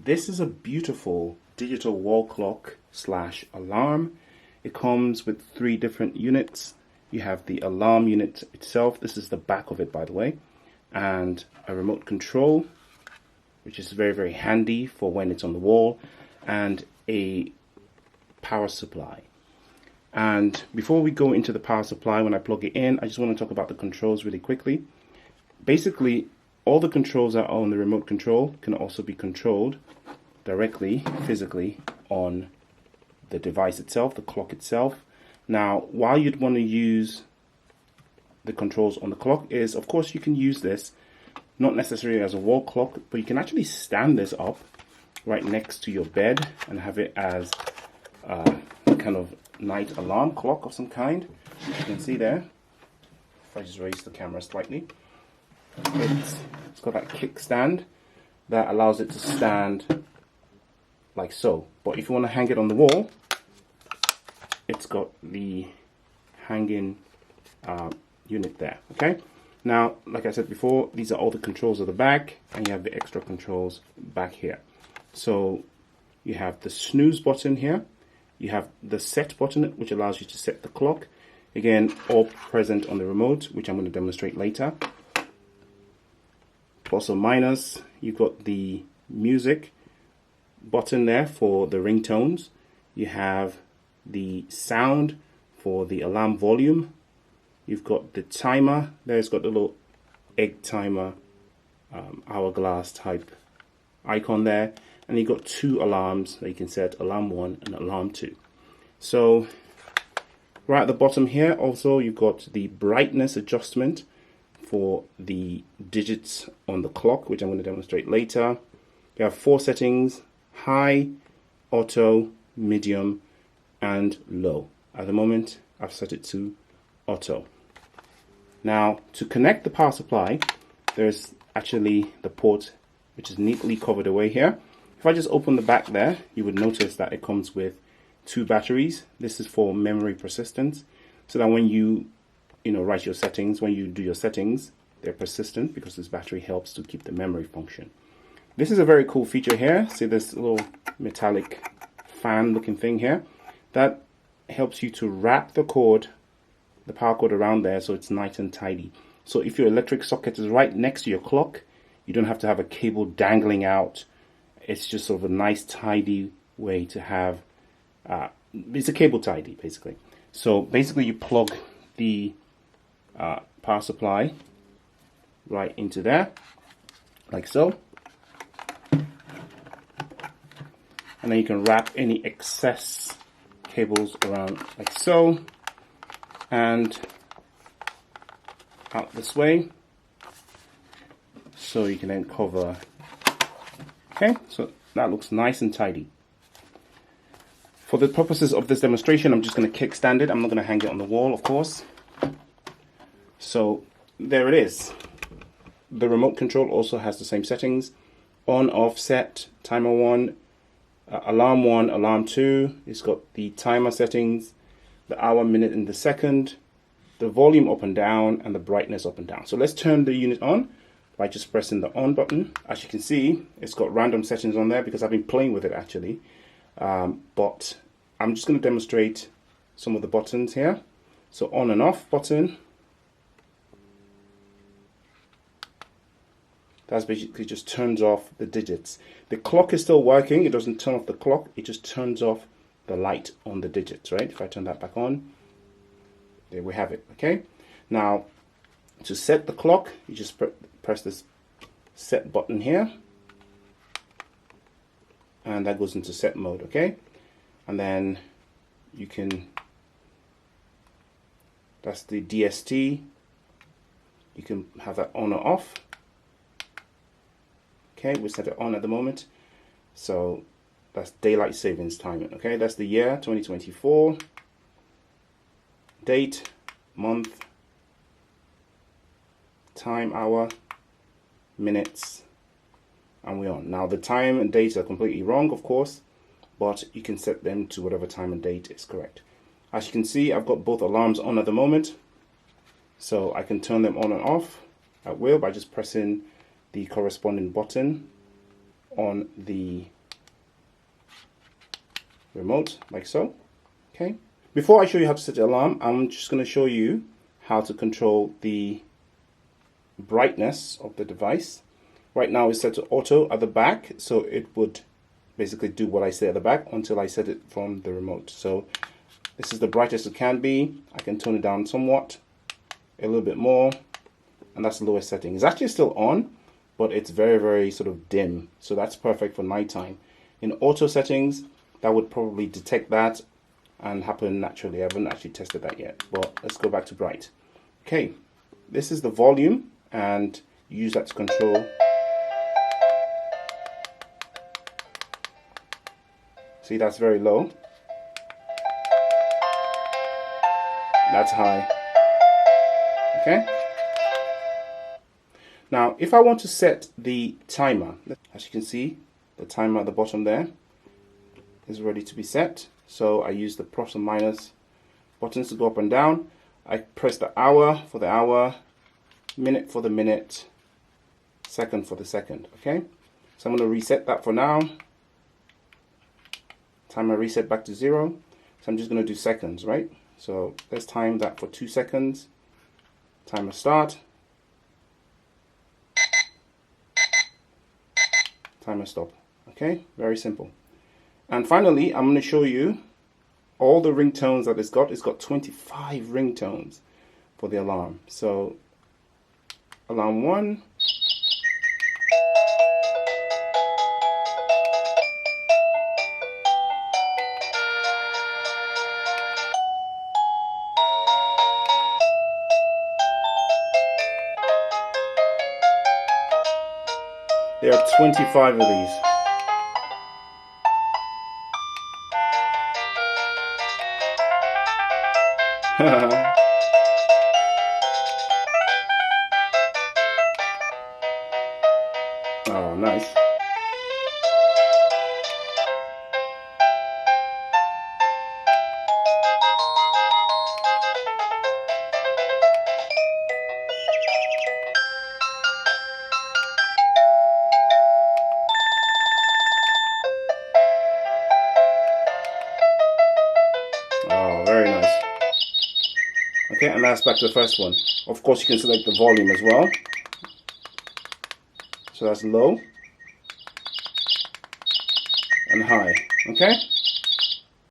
This is a beautiful digital wall clock slash alarm. It comes with 3 different units. You have the alarm unit itself. This is the back of it, by the way, and a remote control, which is very, very handy for when it's on the wall, and a power supply. And before we go into the power supply, when I plug it in, I just want to talk about the controls really quickly. Basically, all the controls that are on the remote control can also be controlled directly, physically, on the device itself, the clock itself. Now, why you'd want to use the controls on the clock is, of course, you can use this not necessarily as a wall clock, but you can actually stand this up right next to your bed and have it as a kind of night alarm clock of some kind. You can see there, if I just raise the camera slightly, it's got that kickstand that allows it to stand like so. But if you want to hang it on the wall, it's got the hanging unit there. Okay, now like I said before, these are all the controls at the back, and you have the extra controls back here. So you have the snooze button here, you have the set button, which allows you to set the clock, again all present on the remote, which I'm going to demonstrate later. Plus or minus, you've got the music button there for the ringtones. You have the sound for the alarm volume. You've got the timer. There's got the little egg timer, hourglass type icon there. And you've got 2 alarms that you can set, alarm 1 and alarm 2. So right at the bottom here also you've got the brightness adjustment for the digits on the clock, which I'm going to demonstrate later. You have 4 settings: high, auto, medium, and low. At the moment, I've set it to auto. Now, to connect the power supply, there's actually the port, which is neatly covered away here. If I just open the back there, you would notice that it comes with 2 batteries. This is for memory persistence, so that when you write your settings, when you do your settings, they're persistent because this battery helps to keep the memory function. This is a very cool feature here. See this little metallic fan looking thing here? That helps you to wrap the cord, the power cord around there, so it's nice and tidy. So if your electric socket is right next to your clock, you don't have to have a cable dangling out. It's just sort of a nice tidy way to have, it's a cable tidy basically. So basically you plug the power supply right into there, like so. And then you can wrap any excess cables around like so, and out this way, so you can then cover. Okay, so that looks nice and tidy. For the purposes of this demonstration, I'm just going to kickstand it. I'm not going to hang it on the wall, of course. So there it is. The remote control also has the same settings: on, off, set, timer 1, alarm 1, alarm 2. It's got the timer settings, the hour, minute, and the second, the volume up and down, and the brightness up and down. So let's turn the unit on by just pressing the on button. As you can see, it's got random settings on there because I've been playing with it actually. But I'm just going to demonstrate some of the buttons here. So on and off button. That's basically just turns off the digits. The clock is still working. It doesn't turn off the clock. It just turns off the light on the digits, right? If I turn that back on, there we have it, okay? Now, to set the clock, you just press this set button here, and that goes into set mode, okay? And then you can, that's the DST. You can have that on or off. Okay, we set it on at the moment. So that's daylight savings timing. Okay, that's the year 2024. Date, month, time, hour, minutes, and we're on. Now the time and dates are completely wrong, of course, but you can set them to whatever time and date is correct. As you can see, I've got both alarms on at the moment, so I can turn them on and off at will by just pressing the corresponding button on the remote, like so. Okay. Before I show you how to set the alarm, I'm just going to show you how to control the brightness of the device. Right now it's set to auto at the back, so it would basically do what I say at the back until I set it from the remote. So this is the brightest it can be. I can tone it down somewhat, a little bit more, and that's the lowest setting. It's actually still on, but it's very, very sort of dim, so that's perfect for nighttime. In auto settings, that would probably detect that and happen naturally. I haven't actually tested that yet, but let's go back to bright. Okay, this is the volume, and use that to control. See, that's very low. That's high. Okay. Now, if I want to set the timer, as you can see, the timer at the bottom there is ready to be set. So I use the plus and minus buttons to go up and down. I press the hour for the hour, minute for the minute, second for the second. Okay. So I'm going to reset that for now. Timer reset back to 0. So I'm just going to do seconds, right? So let's time that for 2 seconds. Timer start. Timer stop. Okay, very simple. And finally, I'm going to show you all the ringtones that it's got. It's got 25 ringtones for the alarm. So alarm 1. There are 25 of these. Oh, nice. Oh, very nice. Okay, and that's back to the first one. Of course, you can select the volume as well. So that's low and high. Okay.